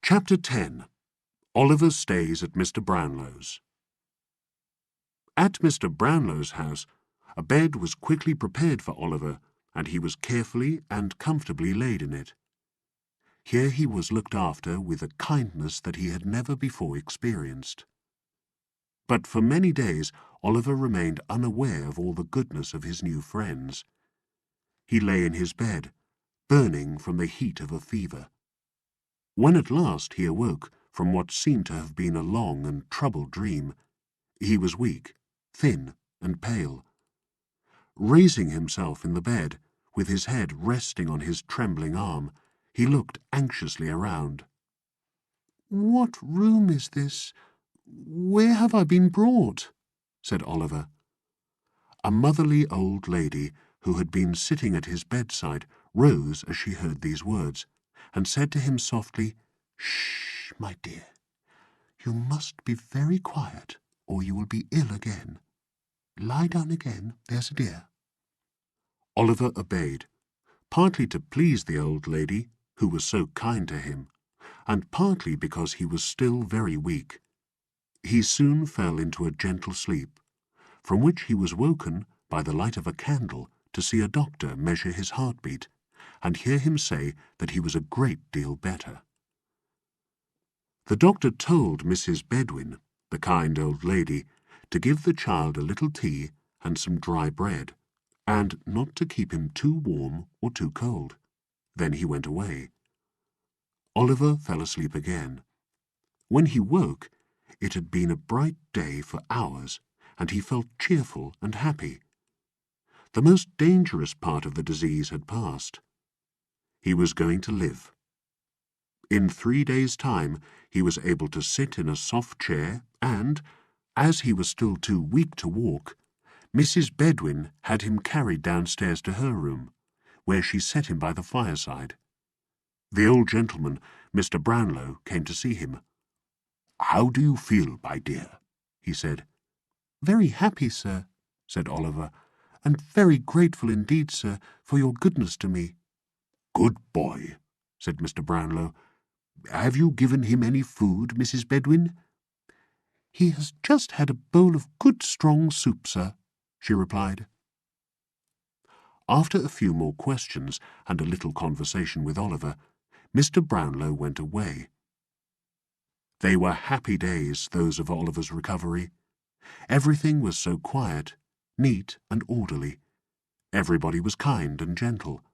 Chapter 10. Oliver stays at Mr Brownlow's. At Mr Brownlow's house, a bed was quickly prepared for Oliver, and he was carefully and comfortably laid in it. Here he was looked after with a kindness that he had never before experienced. But for many days Oliver remained unaware of all the goodness of his new friends. He lay in his bed, burning from the heat of a fever. When at last he awoke from what seemed to have been a long and troubled dream, he was weak, thin, and pale. Raising himself in the bed, with his head resting on his trembling arm, he looked anxiously around. "What room is this? Where have I been brought?" said Oliver. A motherly old lady, who had been sitting at his bedside, rose as she heard these words, and said to him softly, "Shh, my dear. You must be very quiet, or you will be ill again. Lie down again, there's a dear." Oliver obeyed, partly to please the old lady, who was so kind to him, and partly because he was still very weak. He soon fell into a gentle sleep, from which he was woken by the light of a candle to see a doctor measure his heartbeat, and hear him say that he was a great deal better. The doctor told Mrs. Bedwin, the kind old lady, to give the child a little tea and some dry bread, and not to keep him too warm or too cold. Then he went away. Oliver fell asleep again. When he woke, it had been a bright day for hours, and he felt cheerful and happy. The most dangerous part of the disease had passed. He was going to live. In 3 days' time he was able to sit in a soft chair, and, as he was still too weak to walk, Mrs. Bedwin had him carried downstairs to her room, where she set him by the fireside. The old gentleman, Mr. Brownlow, came to see him. "How do you feel, my dear?" he said. "Very happy, sir," said Oliver, "and very grateful indeed, sir, for your goodness to me." "Good boy," said Mr. Brownlow. "Have you given him any food, Mrs. Bedwin?" "He has just had a bowl of good strong soup, sir," she replied. After a few more questions and a little conversation with Oliver, Mr. Brownlow went away. They were happy days, those of Oliver's recovery. Everything was so quiet, neat and orderly. Everybody was kind and gentle.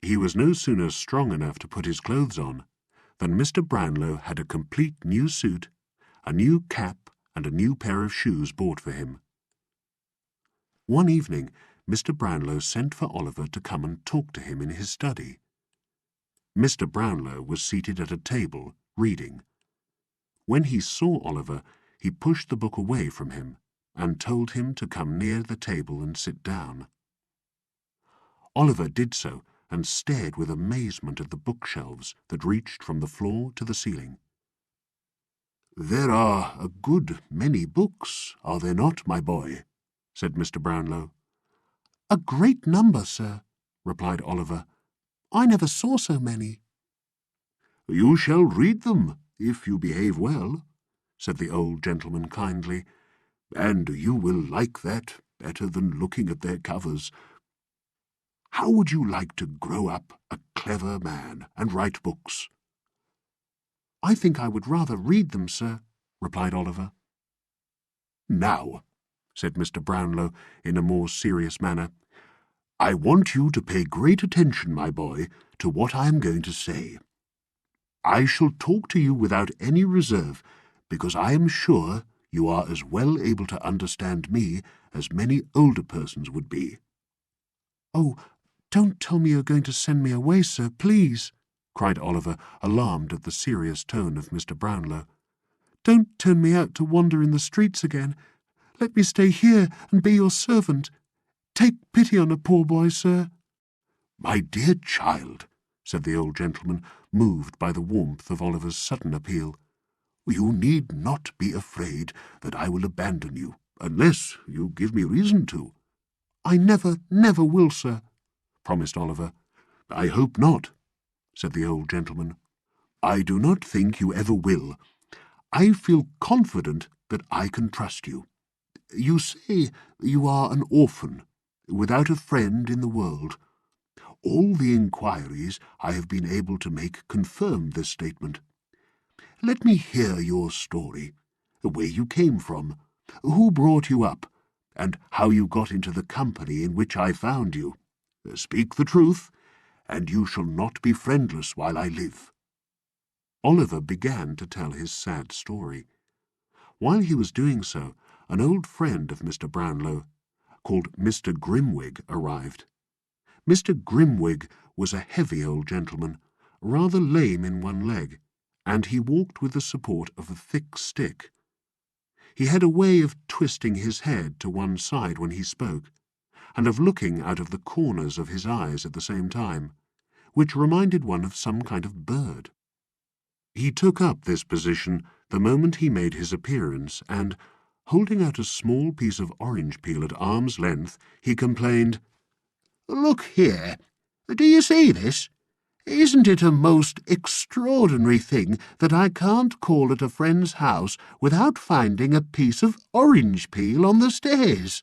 He was no sooner strong enough to put his clothes on than Mr. Brownlow had a complete new suit, a new cap, and a new pair of shoes bought for him. One evening, Mr. Brownlow sent for Oliver to come and talk to him in his study. Mr. Brownlow was seated at a table, reading. When he saw Oliver, he pushed the book away from him and told him to come near the table and sit down. Oliver did so and stared with amazement at the bookshelves that reached from the floor to the ceiling. "There are a good many books, are there not, my boy?" said Mr. Brownlow. "A great number, sir," replied Oliver. "I never saw so many." "You shall read them, if you behave well," said the old gentleman kindly, "and you will like that better than looking at their covers. How would you like to grow up a clever man and write books?" "I think I would rather read them, sir," replied Oliver. "Now," said Mr. Brownlow in a more serious manner, "I want you to pay great attention, my boy, to what I am going to say. I shall talk to you without any reserve, because I am sure you are as well able to understand me as many older persons would be." "Oh, don't tell me you're going to send me away, sir, please," cried Oliver, alarmed at the serious tone of Mr. Brownlow. "Don't turn me out to wander in the streets again. Let me stay here and be your servant. Take pity on a poor boy, sir." "My dear child," said the old gentleman, moved by the warmth of Oliver's sudden appeal, "you need not be afraid that I will abandon you, unless you give me reason to." "I never, never will, sir," promised Oliver. "I hope not," said the old gentleman. I do not think you ever will. I feel confident that I can trust you. You say you are an orphan, without a friend in the world. All the inquiries I have been able to make confirm this statement. Let me hear your story, where you came from, who brought you up, and how you got into the company in which I found you. Speak the truth, and you shall not be friendless while I live." Oliver began to tell his sad story. While he was doing so, an old friend of Mr. Brownlow, called Mr. Grimwig, arrived. Mr. Grimwig was a heavy old gentleman, rather lame in one leg, and he walked with the support of a thick stick. He had a way of twisting his head to one side when he spoke, and of looking out of the corners of his eyes at the same time, which reminded one of some kind of bird. He took up this position the moment he made his appearance, and, holding out a small piece of orange peel at arm's length, he complained, "Look here, do you see this? Isn't it a most extraordinary thing that I can't call at a friend's house without finding a piece of orange peel on the stairs?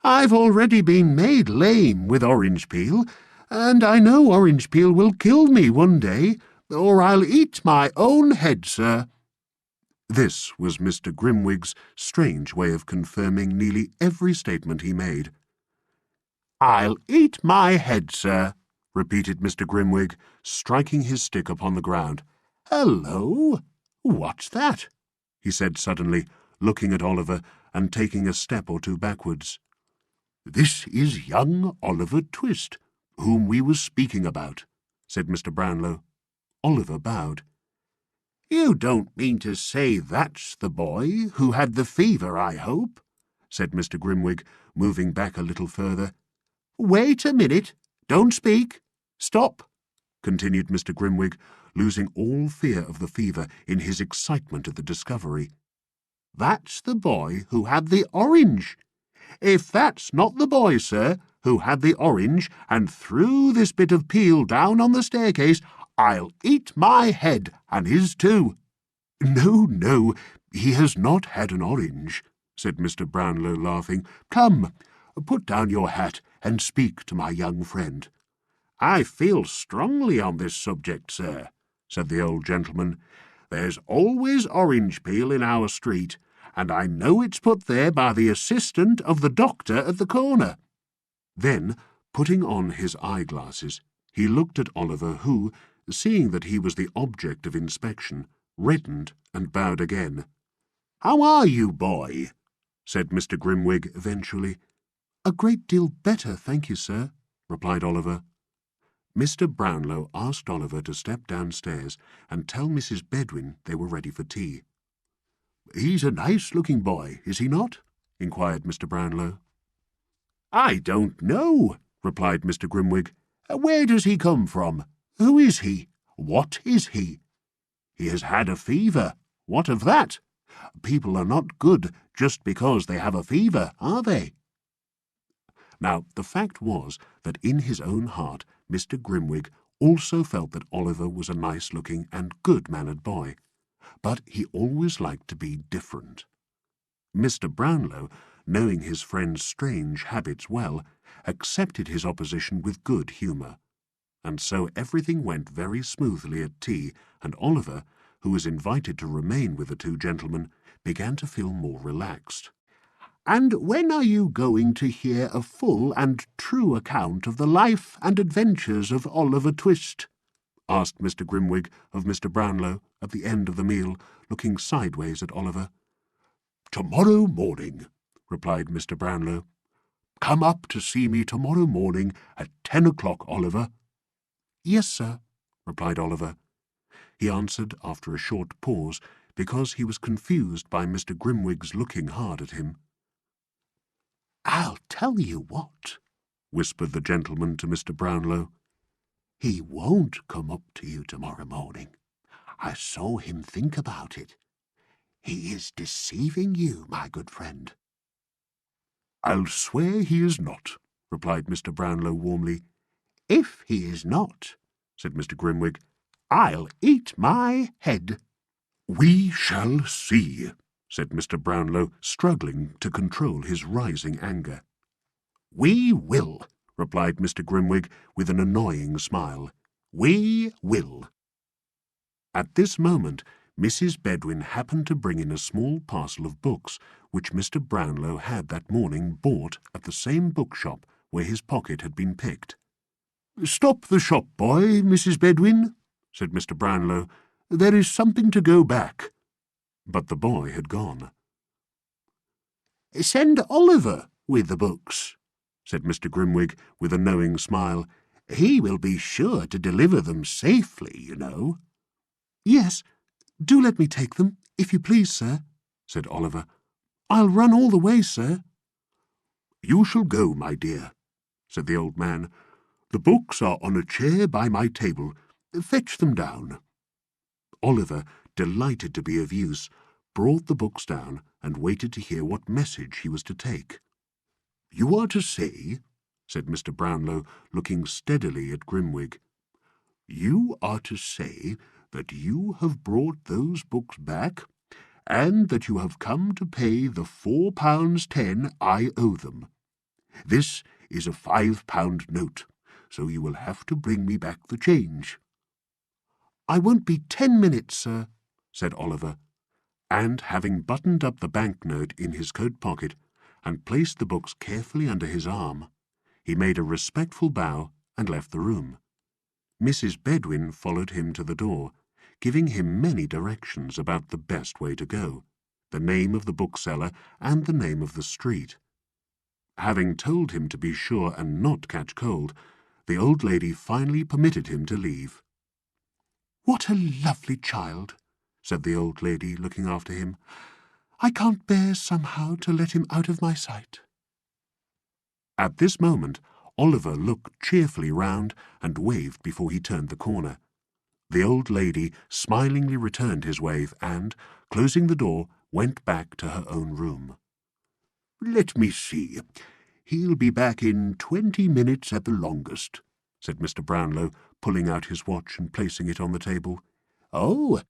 I've already been made lame with orange peel, and I know orange peel will kill me one day, or I'll eat my own head, sir." This was Mr. Grimwig's strange way of confirming nearly every statement he made. "I'll eat my head, sir," repeated Mr. Grimwig, striking his stick upon the ground. "Hello! What's that?" he said suddenly, looking at Oliver and taking a step or two backwards. "This is young Oliver Twist, whom we were speaking about," said Mr. Brownlow. Oliver bowed. "You don't mean to say that's the boy who had the fever, I hope?" said Mr. Grimwig, moving back a little further. "Wait a minute. Don't speak. Stop," continued Mr. Grimwig, losing all fear of the fever in his excitement at the discovery. "That's the boy who had the orange. If that's not the boy, sir, who had the orange and threw this bit of peel down on the staircase, I'll eat my head and his too." "No, he has not had an orange," said Mr. Brownlow, laughing. "Come, put down your hat and speak to my young friend." "I feel strongly on this subject, sir," said the old gentleman. "There's always orange peel in our street, and I know it's put there by the assistant of the doctor at the corner." Then, putting on his eyeglasses, he looked at Oliver, who, seeing that he was the object of inspection, reddened and bowed again. "How are you, boy?" said Mr. Grimwig eventually. "A great deal better, thank you, sir," replied Oliver. Mr. Brownlow asked Oliver to step downstairs and tell Mrs. Bedwin they were ready for tea. "He's a nice-looking boy, is he not?" inquired Mr. Brownlow. "I don't know," replied Mr. Grimwig. "Where does he come from? Who is he? What is he? He has had a fever. What of that? People are not good just because they have a fever, are they?" Now, the fact was that in his own heart Mr. Grimwig also felt that Oliver was a nice-looking and good-mannered boy, but he always liked to be different. Mr. Brownlow, knowing his friend's strange habits well, accepted his opposition with good humour, and so everything went very smoothly at tea, and Oliver, who was invited to remain with the two gentlemen, began to feel more relaxed. "And when are you going to hear a full and true account of the life and adventures of Oliver Twist?" asked Mr. Grimwig of Mr. Brownlow at the end of the meal, looking sideways at Oliver. "Tomorrow morning," replied Mr. Brownlow. "Come up to see me tomorrow morning at 10 o'clock, Oliver." "Yes, sir," replied Oliver. He answered after a short pause, because he was confused by Mr. Grimwig's looking hard at him. "I'll tell you what," whispered the gentleman to Mr. Brownlow. "He won't come up to you tomorrow morning. I saw him think about it. He is deceiving you, my good friend." "I'll swear he is not," replied Mr. Brownlow warmly. "If he is not," said Mr. Grimwig, I'll eat my head." "We shall see," said Mr. Brownlow, struggling to control his rising anger. "We will," replied Mr. Grimwig with an annoying smile. "We will." At this moment, Mrs. Bedwin happened to bring in a small parcel of books which Mr. Brownlow had that morning bought at the same bookshop where his pocket had been picked. "Stop the shop, boy, Mrs. Bedwin," said Mr. Brownlow. "There is something to go back." But the boy had gone. "Send Oliver with the books," said Mr. Grimwig with a knowing smile. "He will be sure to deliver them safely, you know." "Yes, do let me take them, if you please, sir," said Oliver. "I'll run all the way, sir." "You shall go, my dear," said the old man. "The books are on a chair by my table. Fetch them down." Oliver, delighted to be of use, brought the books down and waited to hear what message he was to take. "You are to say," said Mr. Brownlow, looking steadily at Grimwig, "you are to say that you have brought those books back, and that you have come to pay the £4.10 I owe them. This is a £5 note, so you will have to bring me back the change." "I won't be 10 minutes, sir," said Oliver, and having buttoned up the banknote in his coat pocket and placed the books carefully under his arm, he made a respectful bow and left the room. Mrs. Bedwin followed him to the door, giving him many directions about the best way to go, the name of the bookseller and the name of the street. Having told him to be sure and not catch cold, the old lady finally permitted him to leave. "What a lovely child," said the old lady, looking after him. "I can't bear somehow to let him out of my sight." At this moment, Oliver looked cheerfully round and waved before he turned the corner. The old lady smilingly returned his wave and, closing the door, went back to her own room. "Let me see. He'll be back in 20 minutes at the longest," said Mr. Brownlow, pulling out his watch and placing it on the table. "Oh,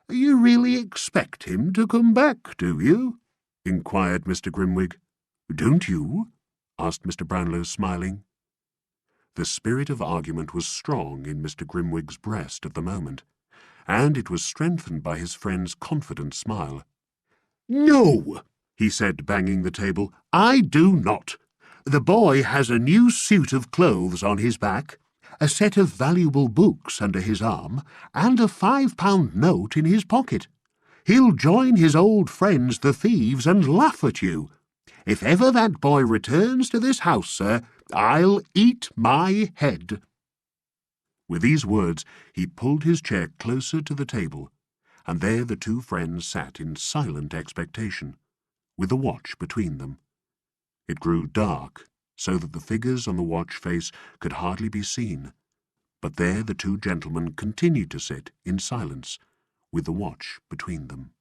you really expect him to come back, do you?" inquired Mr. Grimwig. "Don't you?" asked Mr. Brownlow, smiling. The spirit of argument was strong in Mr. Grimwig's breast at the moment, and it was strengthened by his friend's confident smile. "No," he said, banging the table, "I do not. The boy has a new suit of clothes on his back, a set of valuable books under his arm, and a £5 note in his pocket. He'll join his old friends the thieves and laugh at you. If ever that boy returns to this house, sir, I'll eat my head." With these words he pulled his chair closer to the table, and there the two friends sat in silent expectation, with the watch between them. It grew dark, so that the figures on the watch face could hardly be seen, but there the two gentlemen continued to sit in silence, with the watch between them.